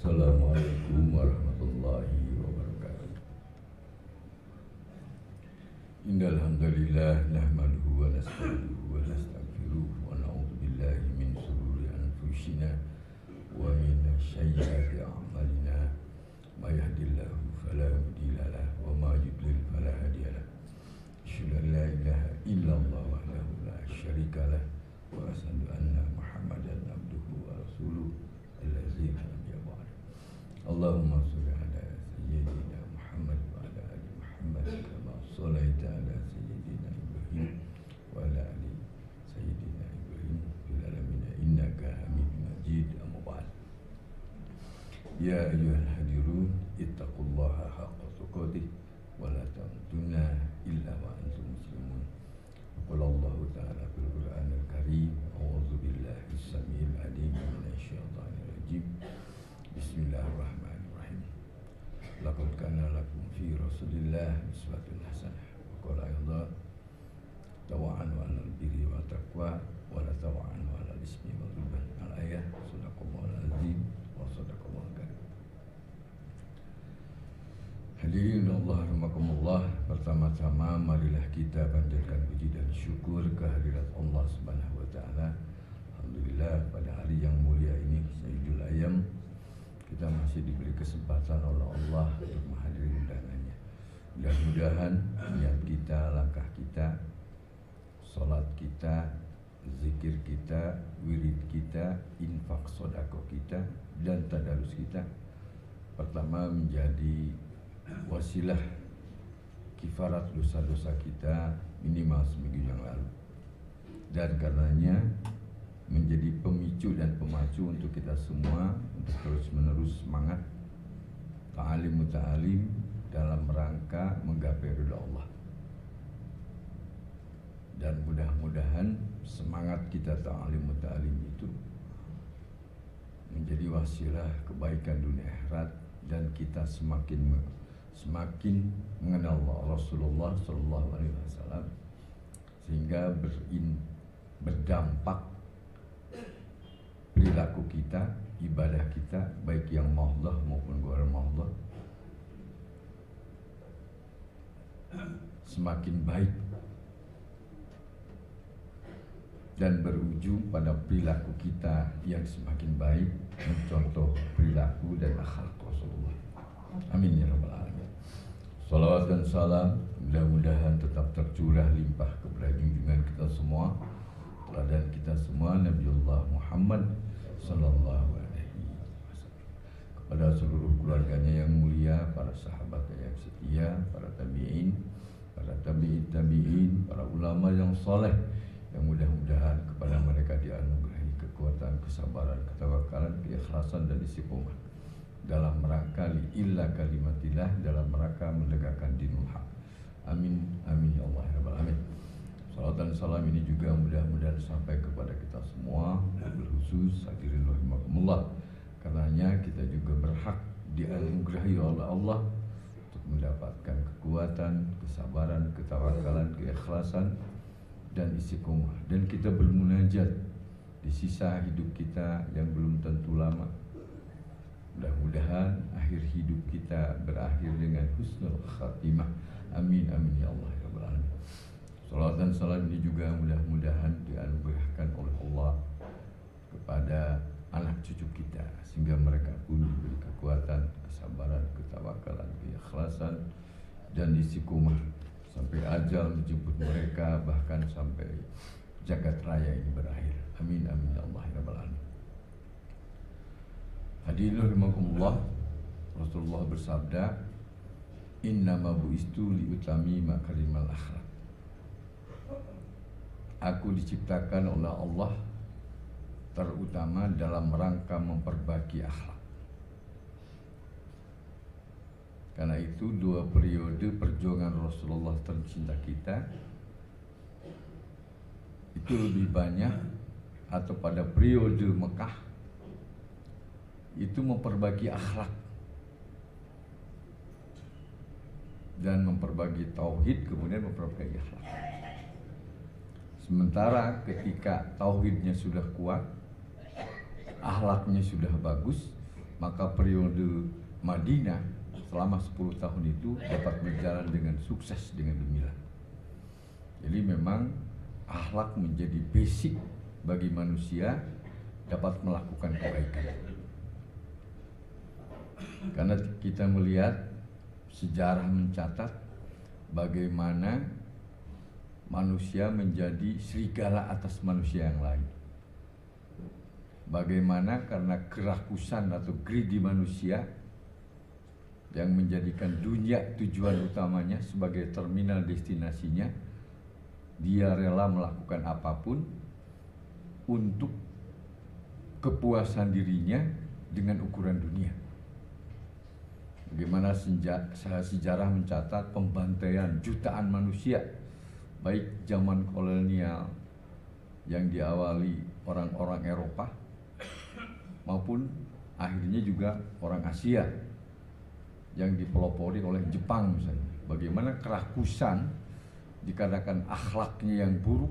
Assalamualaikum warahmatullahi wabarakatuh. Innal hamdalillah nahmaduhu wa nasta'inuhu wa nastaghfiruh wa na'udzu billahi min shururi anfusina wa min sayyiati a'malina. May yahdihillahu fala mudilla lahu wa may yudlil fala hadiya lahu. Asyhadu an la ilaha illallah wahdahu la syarika lahu wa asyhadu anna Muhammadan abduhu wa rasuluh allazi la nabiyya ba'dahu. Allahumma sholli ala sayyidina Muhammad wa ala ali Muhammad kama shallaita ala sayyidina Ibrahim wa ala ali sayyidina Ibrahim fil alamin innaka Hamidum Majid. Amma ba'd. Ya ayyuhal hadirun ittaqullaha haqqa tuqatih wa la tamutunna illa wa antum muslimun. Qala Allah ta'ala fil Qur'anil Karim, a'udzu billahi as-sami'il 'alim minasy syaithanir rajim. Bismillahirrahmanirrahim. Laqad kana lakum fi Rasulillah uswatun hasanah. Wa qala aydan tawa'anu 'alal birri wa taqwa wa la tawa'anu 'alal ismi wal 'udwan. Al-ayah. Shadaqallahul azim wa shadaqallahul karim. Hadirin Allah rahimakumullah, pertama-tama marilah kita panjatkan puji dan syukur kehadirat Allah Subhanahu wa taala. Alhamdulillah pada hari yang mulia ini Sayyidul Ayyam kita masih diberi kesempatan oleh Allah untuk menghadiri undangannya. Mudah-mudahan niat kita, langkah kita, salat kita, zikir kita, wirid kita, infak sedekah kita dan tadarus kita pertama menjadi wasilah kifarat dosa-dosa kita minimal seminggu yang lalu, dan karenanya menjadi pemicu dan pemacu untuk kita semua untuk terus menerus semangat ta'alim muta'alim dalam rangka menggapai ridha Allah. Dan mudah-mudahan semangat kita ta'alim muta'alim itu menjadi wasilah kebaikan dunia akhirat, dan kita semakin mengenal Rasulullah Sallallahu Alaihi Wasallam sehingga berdampak perilaku kita, ibadah kita, baik yang mahdhah maupun ghair mahdhah, semakin baik dan berujung pada perilaku kita yang semakin baik mencontoh perilaku dan akhlak Rasulullah. Amin ya rabbal alamin. Salawat dan salam mudah-mudahan tetap tercurah limpah kepada junjungan kita semua, teladan kita semua, Nabiullah Muhammad sallallahu alaihi wasallam, kepada seluruh keluarganya yang mulia, para sahabatnya yang setia, para tabi'in, para tabi'in, para ulama yang saleh, yang mudah-mudahan kepada mereka dianugerahi kekuatan, kesabaran, ketawakalan, keikhlasan dan istiqomah dalam rangka illa kalimatillah, dalam rangka menegakkan dinul haq. Amin amin ya Allah ya rabbal alamin. Salat dan salam ini juga mudah-mudahan sampai kepada kita semua, wabil khusus hadirin rahimakumullah, karenanya kita juga berhak dianugerahi oleh Allah untuk mendapatkan kekuatan, kesabaran, ketawakalan, keikhlasan dan istiqomah, dan kita bermunajat di sisa hidup kita yang belum tentu lama. Mudah-mudahan akhir hidup kita berakhir dengan husnul khatimah. Amin amin ya Allah ya rabbal alamin. Salat dan salam ini juga mudah-mudahan dianugerahkan oleh Allah kepada anak cucu kita, sehingga mereka pun diberi kekuatan, kesabaran, ketawakalan, keikhlasan dan istiqomah sampai ajal menjemput mereka, bahkan sampai jagat raya ini berakhir. Amin amin ya Allah ya rabbal alamin. Hadirin rahimakumullah, Rasulullah bersabda, innama bu'istu liutami makarimal akhlak. Aku diciptakan oleh Allah terutama dalam rangka memperbaiki akhlak. Karena itu dua periode perjuangan Rasulullah tercinta kita itu lebih banyak, atau pada periode Mekah itu memperbaiki akhlak dan memperbaiki tauhid, kemudian memperbaiki akhlak. Sementara ketika tauhidnya sudah kuat, akhlaknya sudah bagus, maka periode Madinah selama 10 tahun itu dapat berjalan dengan sukses dengan gemilang. Jadi memang akhlak menjadi basic bagi manusia dapat melakukan kebaikan. Karena kita melihat sejarah mencatat bagaimana manusia menjadi serigala atas manusia yang lain. Bagaimana karena kerakusan atau greedy manusia yang menjadikan dunia tujuan utamanya sebagai terminal destinasinya, dia rela melakukan apapun untuk kepuasan dirinya dengan ukuran dunia. Bagaimana sejarah mencatat pembantaian jutaan manusia, baik zaman kolonial yang diawali orang-orang Eropa maupun akhirnya juga orang Asia yang dipelopori oleh Jepang misalnya. Bagaimana kerakusan dikarenakan akhlaknya yang buruk,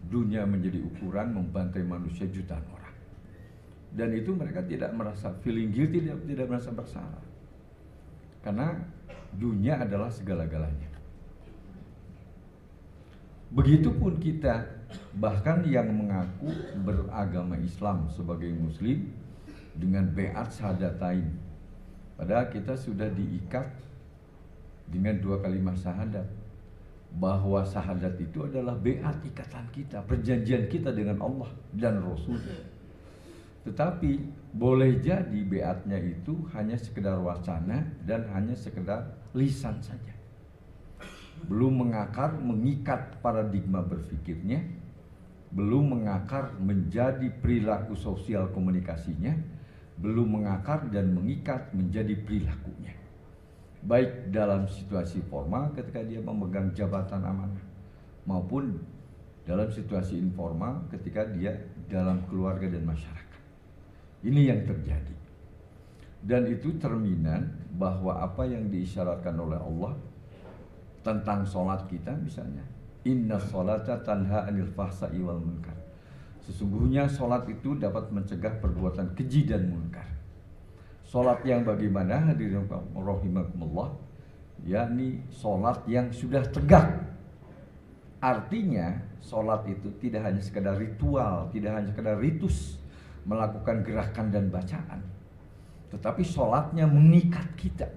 dunia menjadi ukuran membantai manusia jutaan orang. Dan itu mereka tidak merasa feeling guilty, tidak merasa bersalah. Karena dunia adalah segala-galanya. Begitupun kita, bahkan yang mengaku beragama Islam sebagai muslim dengan beat syahadatain, padahal kita sudah diikat dengan 2 kalimat syahadat, bahwa syahadat itu adalah beat ikatan kita, perjanjian kita dengan Allah dan Rasul. Tetapi boleh jadi beatnya itu hanya sekedar wacana dan hanya sekedar lisan saja, belum mengakar mengikat paradigma berpikirnya, belum mengakar menjadi perilaku sosial komunikasinya, belum mengakar dan mengikat menjadi perilakunya, baik dalam situasi formal ketika dia memegang jabatan amanah maupun dalam situasi informal ketika dia dalam keluarga dan masyarakat. Ini yang terjadi. Dan itu cerminan bahwa apa yang diisyaratkan oleh Allah tentang sholat kita misalnya, inna sholata tanha anil fahsa'i wal munkar. Sesungguhnya sholat itu dapat mencegah perbuatan keji dan munkar. Sholat yang bagaimana hadirin rahimakumullah, yakni sholat yang sudah tegak. Artinya sholat itu tidak hanya sekedar ritual, tidak hanya sekedar ritus melakukan gerakan dan bacaan, tetapi sholatnya mengikat kita,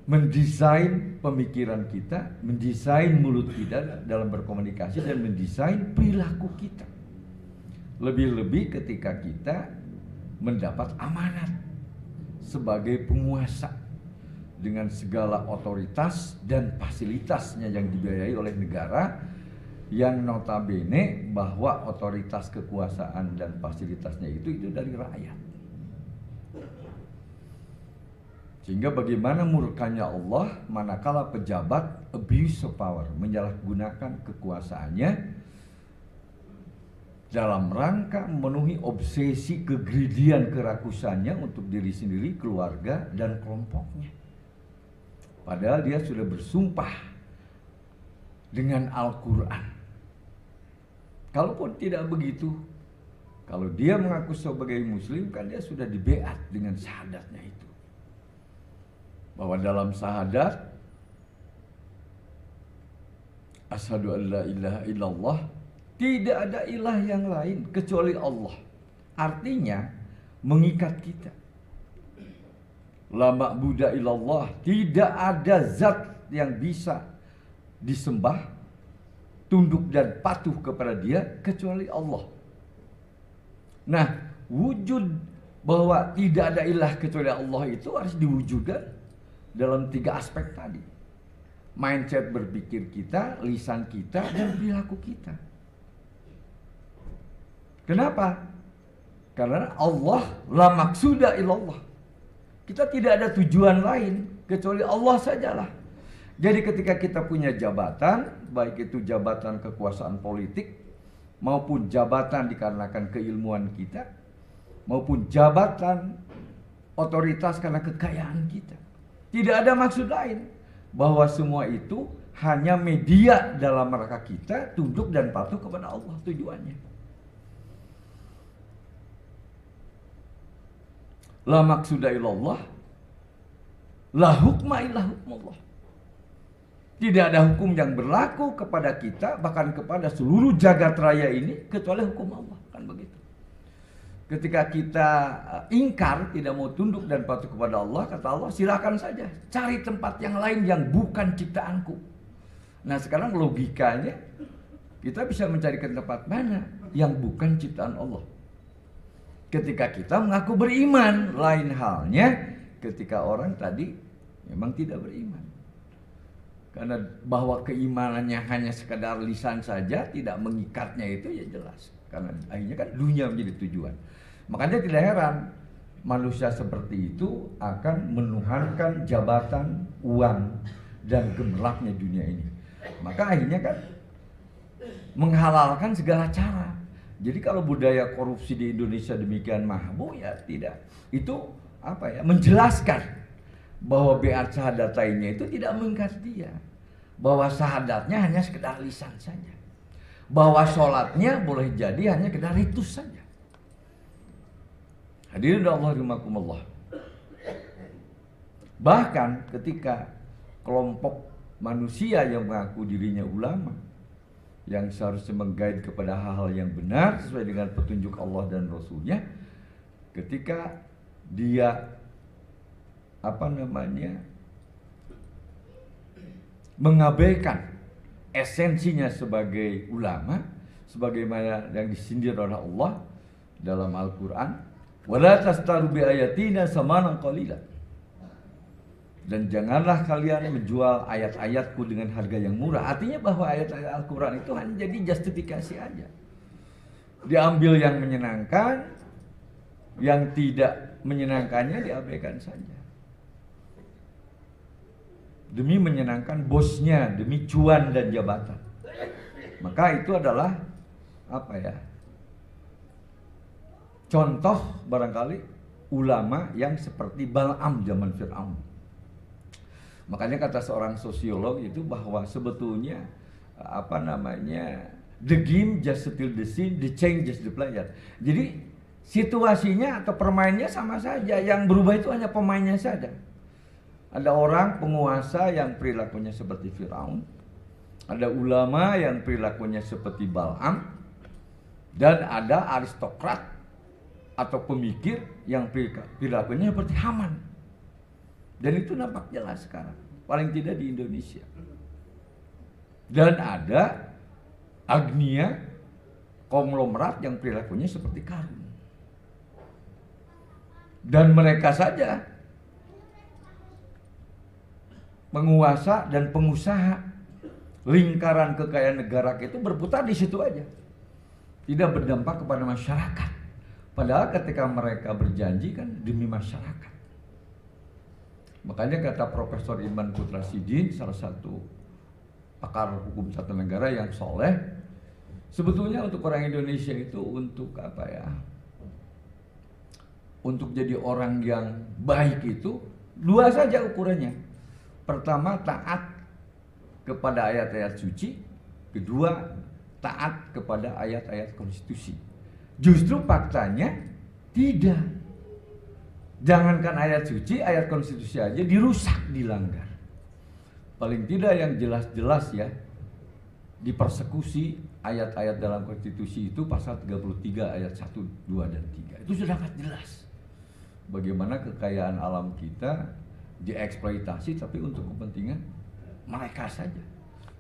mendesain pemikiran kita, mendesain mulut kita dalam berkomunikasi, dan mendesain perilaku kita. Lebih-lebih ketika kita mendapat amanat sebagai penguasa dengan segala otoritas dan fasilitasnya yang dibiayai oleh negara, yang notabene bahwa otoritas kekuasaan dan fasilitasnya itu dari rakyat. Sehingga bagaimana murkanya Allah manakala pejabat abuse of power, menyalahgunakan kekuasaannya dalam rangka memenuhi obsesi kegridian kerakusannya untuk diri sendiri, keluarga, dan kelompoknya. Padahal dia sudah bersumpah dengan Al-Quran. Kalaupun tidak begitu, kalau dia mengaku sebagai muslim, kan dia sudah dibeat dengan syahadatnya itu. Bahwa dalam syahadat, asyhadu an la ilaha illallah, tidak ada ilah yang lain kecuali Allah. Artinya mengikat kita. La ma'buda illallah, tidak ada zat yang bisa disembah, tunduk dan patuh kepada dia kecuali Allah. Nah, wujud bahwa tidak ada ilah kecuali Allah itu harus diwujudkan dalam 3 aspek tadi. Mindset berpikir kita, lisan kita, dan perilaku kita. Kenapa? Karena Allah la maksuda illallah. Kita tidak ada tujuan lain kecuali Allah sajalah. Jadi ketika kita punya jabatan, baik itu jabatan kekuasaan politik maupun jabatan dikarenakan keilmuan kita, maupun jabatan otoritas karena kekayaan kita, tidak ada maksud lain, bahwa semua itu hanya media dalam rangka kita tunduk dan patuh kepada Allah tujuannya. La maqsuda illallah, la hukma illa hukmullah. Tidak ada hukum yang berlaku kepada kita, bahkan kepada seluruh jagat raya ini, kecuali hukum Allah. Kan begitu. Ketika kita ingkar, tidak mau tunduk dan patuh kepada Allah, kata Allah, silakan saja cari tempat yang lain yang bukan ciptaanku. Nah sekarang logikanya, kita bisa mencarikan tempat mana yang bukan ciptaan Allah. Ketika kita mengaku beriman, lain halnya ketika orang tadi memang tidak beriman. Karena bahwa keimanannya hanya sekedar lisan saja, tidak mengikatnya itu ya jelas. Karena akhirnya kan dunia menjadi tujuan. Makanya tidak heran manusia seperti itu akan menuhankan jabatan, uang, dan gemerlapnya dunia ini. Maka akhirnya kan menghalalkan segala cara. Jadi kalau budaya korupsi di Indonesia demikian mahbu, ya tidak. Itu menjelaskan bahwa biat syahadatainya itu tidak mengikat dia. Bahwa syahadatnya hanya sekedar lisan saja. Bahwa sholatnya boleh jadi hanya sekedar ritus saja. Hadirin Allah rahimakumullah. Bahkan ketika kelompok manusia yang mengaku dirinya ulama, yang seharusnya mengguide kepada hal-hal yang benar sesuai dengan petunjuk Allah dan Rasulnya, ketika dia mengabaikan esensinya sebagai ulama, sebagaimana yang disindir oleh Allah dalam Al-Quran, wala tastaru bi ayatina samanan qalila, dan janganlah kalian menjual ayat-ayatku dengan harga yang murah. Artinya bahwa ayat-ayat Al-Quran itu hanya jadi justifikasi aja, diambil yang menyenangkan, yang tidak menyenangkannya diabaikan saja demi menyenangkan bosnya, demi cuan dan jabatan. Maka itu adalah contoh barangkali ulama yang seperti Bal'am zaman Fir'aun. Makanya kata seorang sosiolog itu bahwa sebetulnya the game just still the scene, the change just the player. Jadi situasinya atau permainnya sama saja, yang berubah itu hanya pemainnya saja. Ada orang penguasa yang perilakunya seperti Firaun, ada ulama yang perilakunya seperti Bal'am, dan ada aristokrat atau pemikir yang perilakunya seperti Haman. Dan itu nampak jelas sekarang, paling tidak di Indonesia. Dan ada agnia konglomerat yang perilakunya seperti Karun. Dan mereka saja penguasa dan pengusaha, lingkaran kekayaan negara itu berputar di situ aja, tidak berdampak kepada masyarakat. Padahal ketika mereka berjanji kan demi masyarakat. Makanya kata Profesor Iman Putra Sidin, salah satu pakar hukum tata negara yang soleh, sebetulnya untuk orang Indonesia itu untuk untuk jadi orang yang baik itu dua saja ukurannya. Pertama, taat kepada ayat-ayat suci. Kedua, taat kepada ayat-ayat konstitusi. Justru faktanya tidak. Jangankan ayat suci, ayat konstitusi aja dirusak, dilanggar. Paling tidak yang jelas-jelas ya, dipersekusi ayat-ayat dalam konstitusi itu pasal 33 ayat 1, 2, dan 3. Itu sudah sangat jelas. Bagaimana kekayaan alam kita dieksploitasi tapi untuk kepentingan mereka saja,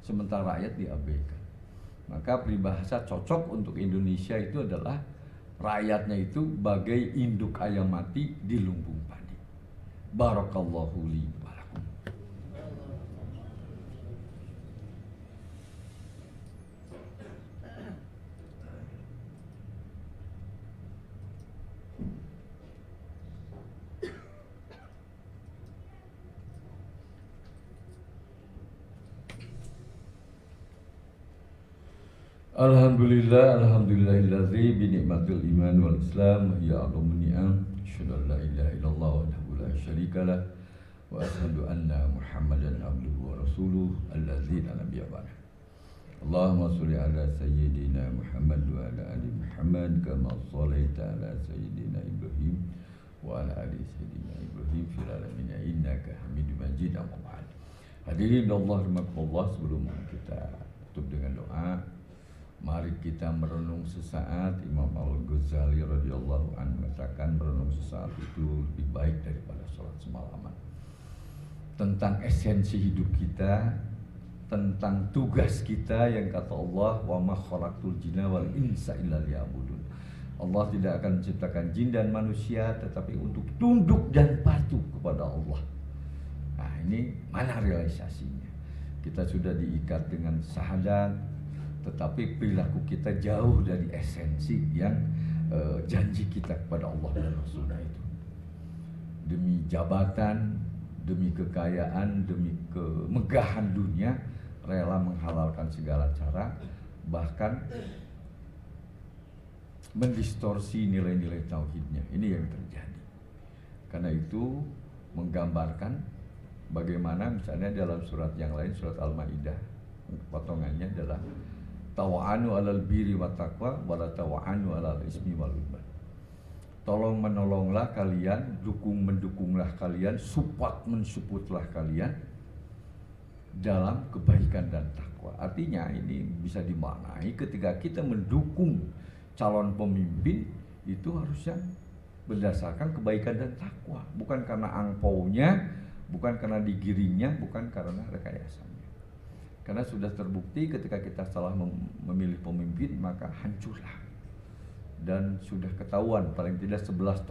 sementara rakyat diabaikan. Maka peribahasa cocok untuk Indonesia itu adalah rakyatnya itu bagai induk ayam mati di lumbung padi. Barakallahu li wa lakum. Alhamdulillahilladzi bi ni'matil iman wal islam ya a'lamu ni'am. Asyhadu an la ilaha illallah wahdahu la syarikalah wa asyhadu anna Muhammadan abduhu wa rasuluh allazi la nabiyya ba'dah. Allahumma shalli ala sayyidina Muhammad wa ala ali Muhammad kama shallaita ala sayyidina Ibrahim wa ala ali sayyidina Ibrahim fil alamin innaka Hamidum Majid. Amma ba'd. Hadirin Allah rahimakumullah, sebelum kita tutup dengan doa, mari kita merenung sesaat. Imam Al-Ghazali radhiyallahu anhu mengatakan merenung sesaat itu lebih baik daripada sholat semalaman. Tentang esensi hidup kita, tentang tugas kita yang kata Allah, wa ma khalaqtul jinna wal insa illa liya'budun. Allah tidak akan menciptakan jin dan manusia tetapi untuk tunduk dan patuh kepada Allah. Nah, ini mana realisasinya? Kita sudah diikat dengan syahadat, tetapi perilaku kita jauh dari esensi yang janji kita kepada Allah dan Rasulnya itu. Demi jabatan, demi kekayaan, demi kemegahan dunia, rela menghalalkan segala cara, bahkan mendistorsi nilai-nilai tauhidnya. Ini yang terjadi. Karena itu menggambarkan bagaimana misalnya dalam surat yang lain, surat Al-Maidah, potongannya adalah tawa'anu alal birri wa taqwa wa la tawa'anu alal ismi wal udwan. Tolong menolonglah kalian, mendukunglah kalian, mensupportlah kalian dalam kebaikan dan takwa. Artinya ini bisa dimaknai ketika kita mendukung calon pemimpin itu harusnya berdasarkan kebaikan dan takwa, bukan karena angpaunya, bukan karena digiringnya, bukan karena rekayasanya. Karena sudah terbukti ketika kita salah memilih pemimpin maka hancurlah. Dan sudah ketahuan paling tidak 11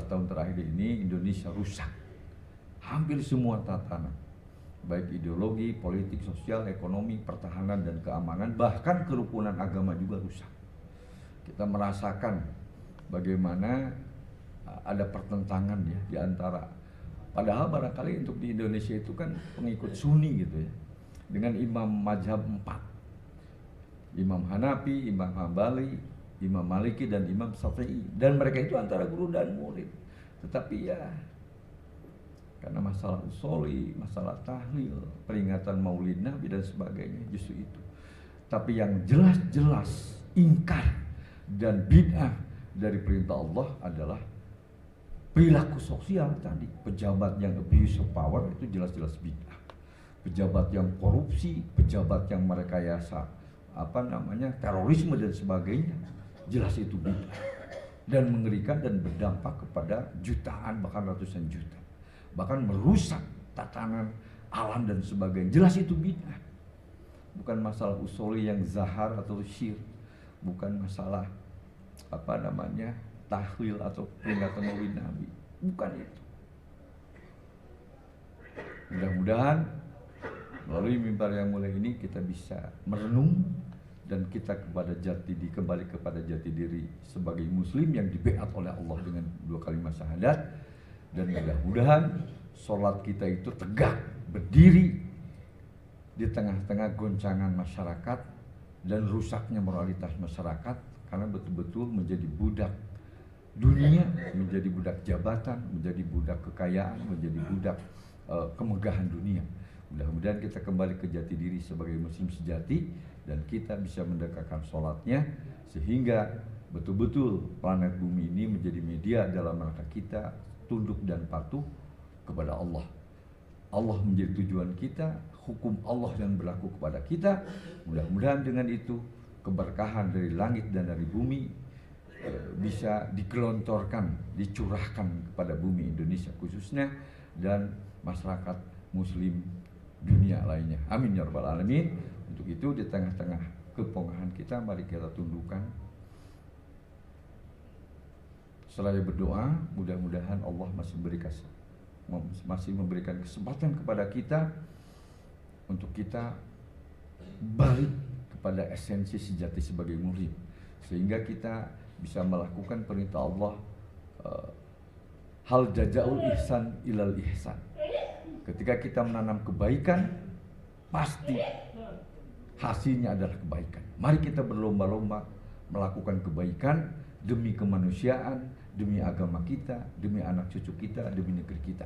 tahun terakhir ini Indonesia rusak. Hampir semua tatanan, baik ideologi, politik, sosial, ekonomi, pertahanan dan keamanan, bahkan kerukunan agama juga rusak. Kita merasakan bagaimana ada pertentangan ya di antara, padahal barangkali untuk di Indonesia itu kan pengikut Sunni gitu ya, dengan imam mazhab 4, Imam Hanafi, Imam Hambali, Imam Maliki dan Imam Syafi'i, dan mereka itu antara guru dan murid. Tetapi ya karena masalah usoli, masalah tahlil, peringatan maulid Nabi dan sebagainya, justru itu. Tapi yang jelas-jelas ingkar dan bid'ah dari perintah Allah adalah perilaku sosial tadi. Pejabat yang abuse of power itu jelas-jelas bid'ah. Pejabat yang korupsi, pejabat yang merekayasa terorisme dan sebagainya, jelas itu bid'ah. Dan mengerikan dan berdampak kepada jutaan bahkan ratusan juta. Bahkan merusak tatanan alam dan sebagainya, jelas itu bid'ah. Bukan masalah usuli yang zahar atau syir, bukan masalah tahlil atau peringatan maulid Nabi, bukan itu. Mudah-mudahan melalui mimbar yang mulai ini kita bisa merenung dan kita kembali kepada jati diri sebagai muslim yang dibeat oleh Allah dengan 2 kalimat syahadat. Dan mudah-mudahan sholat kita itu tegak berdiri di tengah-tengah goncangan masyarakat dan rusaknya moralitas masyarakat, karena betul-betul menjadi budak dunia, menjadi budak jabatan, menjadi budak kekayaan, menjadi budak kemegahan dunia. Mudah-mudahan kita kembali ke jati diri sebagai muslim sejati dan kita bisa mendekatkan sholatnya sehingga betul-betul planet bumi ini menjadi media dalam rangka kita tunduk dan patuh kepada Allah. Allah menjadi tujuan kita, hukum Allah yang berlaku kepada kita. Mudah-mudahan dengan itu keberkahan dari langit dan dari bumi bisa digelontorkan, dicurahkan kepada bumi Indonesia khususnya dan masyarakat muslim dunia lainnya. Amin ya rabbal alamin. Untuk itu di tengah-tengah kepongahan kita, mari kita tundukkan. Selain berdoa, mudah-mudahan Allah masih memberikan kesempatan kepada kita untuk kita balik kepada esensi sejati sebagai murid, sehingga kita bisa melakukan perintah Allah, hal jazaul ihsan ilal ihsan. Ketika kita menanam kebaikan, pasti hasilnya adalah kebaikan. Mari kita berlomba-lomba melakukan kebaikan demi kemanusiaan, demi agama kita, demi anak cucu kita, demi negeri kita.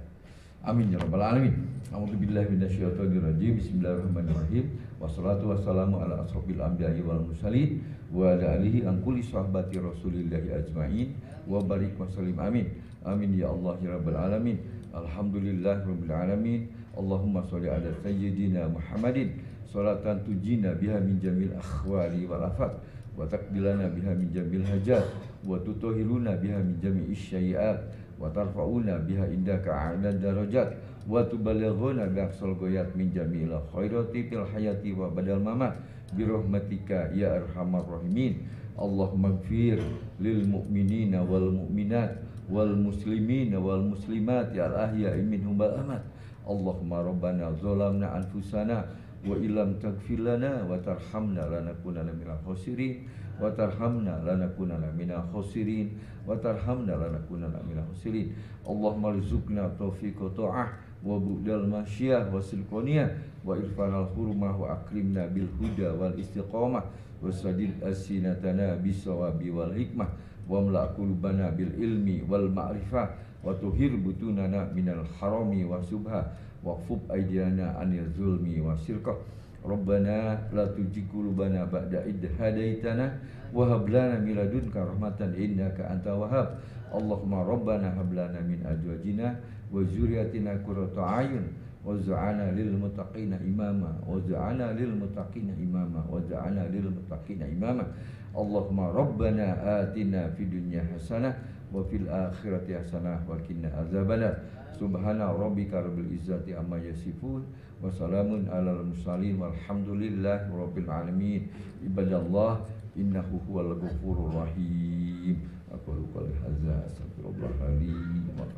Amin ya rabbal alamin. A'udzubillahi minasyaitonirrajim. Bismillahirrahmanirrahim. Wassalatu wassalamu ala asrofil anbiya'i wal mursalin wa ala alihi an kulli sahabati rasulillahi ajma'in wa barik wa sallim. Amin. Amin ya Allah ya rabbal alamin. Alhamdulillah rabbil alamin. Allahumma sholli ala sayyidina Muhammadin salatan tujina biha min jamil akhwali wal afat wa taqbilana biha min jamil hajat wa tutahhiruna biha min jami'is syai'at wa tarfa'una biha indaka a'la darajat wa tubalighuna bi aqsal ghayat min jami'il khairati fil hayati wa badal mamat bi rahmatika ya arhamar rahimin. Allahumma ighfir lil mu'minina wal mu'minat wal muslimina wal muslimat ya al ahya'i minhum wal amat. Allahumma rabbana zalamna anfusana wa illam taghfir lana wa tarhamna lanakunanna minal khasirin wa tarhamna lanakunanna minal khasirin wa tarhamna lanakunanna minal khasirin. Allahumma rizukna taufiqa ta'ah wa budal masyiyah wa silqaniyah wa irfanal hurmah wa akrimna bil huda wal istiqamah wa sadid asinatana bisawabi wal hikmah wa mla' qulubana bil ilmi wal ma'rifah wa tuhir butunana minal harami wa subha waqfub aydiyana anil zulmi wa syirkah. Rabbana la tujigh qulubana ba'da id hadaitana wa hab lana min ladunka rahmatan innaka antal wahhab. Allahumma rabbana hab lana min azwajina wa dzurriyyatina qurrata a'yun waj'alna lil muttaqina imama waj'alna lil muttaqina imama waj'alna lil muttaqina imama. Allahumma rabbana atina fid dunya hasanah wa fil akhirati hasanah wa qina azabannar. Subhana rabbika rabbil izzati amma yasifun wa salamun alal mursalin walhamdulillahi rabbil alamin. Ibadallah innahu huwal ghafurur rahim. Aku lupa hadza astaghfirullah li wa